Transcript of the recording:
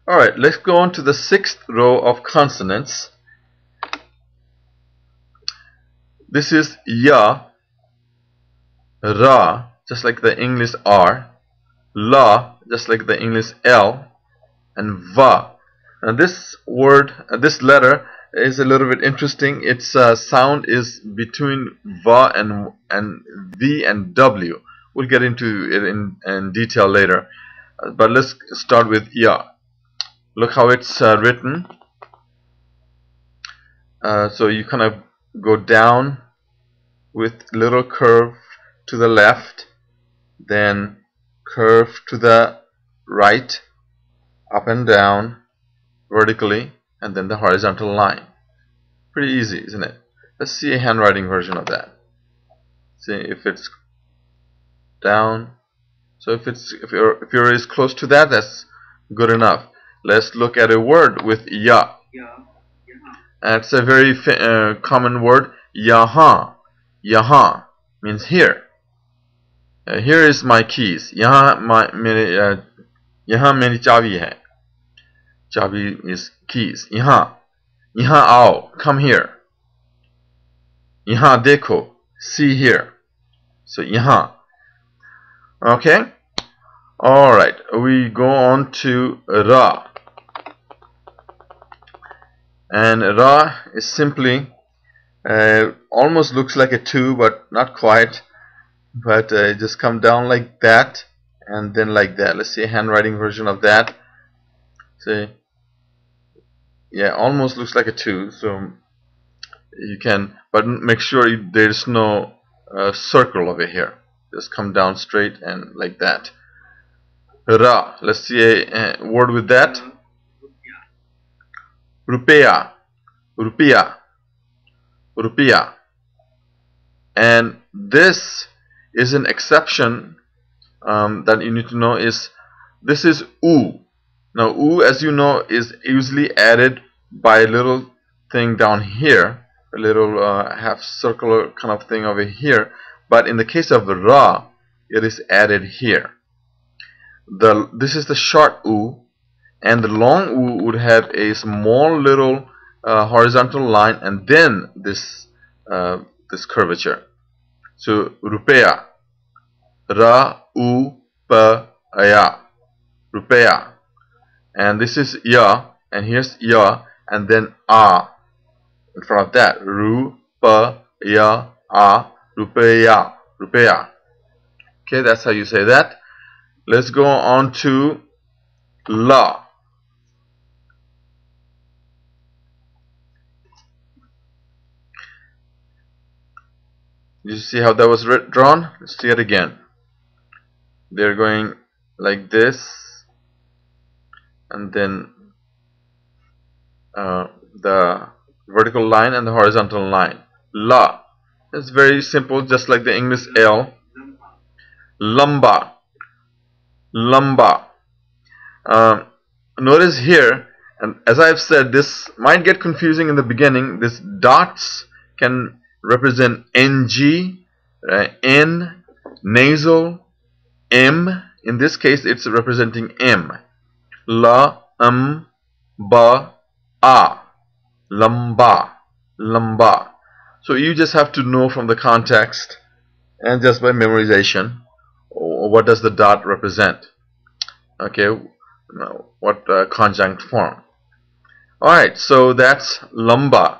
Alright, let's go on to the 6th row of consonants. This is ya, ra, just like the English R, la, just like the English L, and va. Now this word, this letter is a little bit interesting. Its sound is between va and v and w. We'll get into it in detail later. But let's start with ya. Look how it's written. So you kind of go down with little curve to the left, then curve to the right, up and down vertically, and then the horizontal line. Pretty easy, isn't it? Let's see a handwriting version of that. See if it's down. So if you're as close to that, that's good enough. Let's look at a word with ya. And it's a very common word. Yahan. Yahan means here. Here is my keys. Yahan meri chabi hai. Chabi is keys. Yahan. Yahan aao. Come here. Yahan dekho. See here. So yahan. Okay. Alright. We go on to ra. And ra is simply almost looks like a 2, but not quite. But just come down like that and then like that. Let's see a handwriting version of that. See, yeah, almost looks like a 2. So you can, but make sure there's no circle over here. Just come down straight and like that. Ra. Let's see a word with that. Rupiah. Rupiah. Rupiah. And this is an exception that you need to know. Is this is oo. Now oo, as you know, is usually added by a little thing down here, a little half circular kind of thing over here, but in the case of ra, it is added here. This is the short oo, and the long oo would have a small little horizontal line and then this curvature. So rupiah. Ra u pa ya. Rupiah. And this is ya, and here's ya, and then a in front of that. Ru pa ya a. Rupiah. Rupiah. Okay, that's how you say that. Let's go on to la. You see how that was drawn? Let's see it again. They're going like this, and then the vertical line and the horizontal line. La. It's very simple, just like the English L. Lamba. Lamba. Notice here, and as I've said, this might get confusing in the beginning. This dots can represent ng, n, nasal, m. In this case, it's representing m. La, ba, a. Lamba. Lamba. So you just have to know from the context and just by memorization, what does the dot represent? Okay, what conjunct form? Alright, so that's lamba.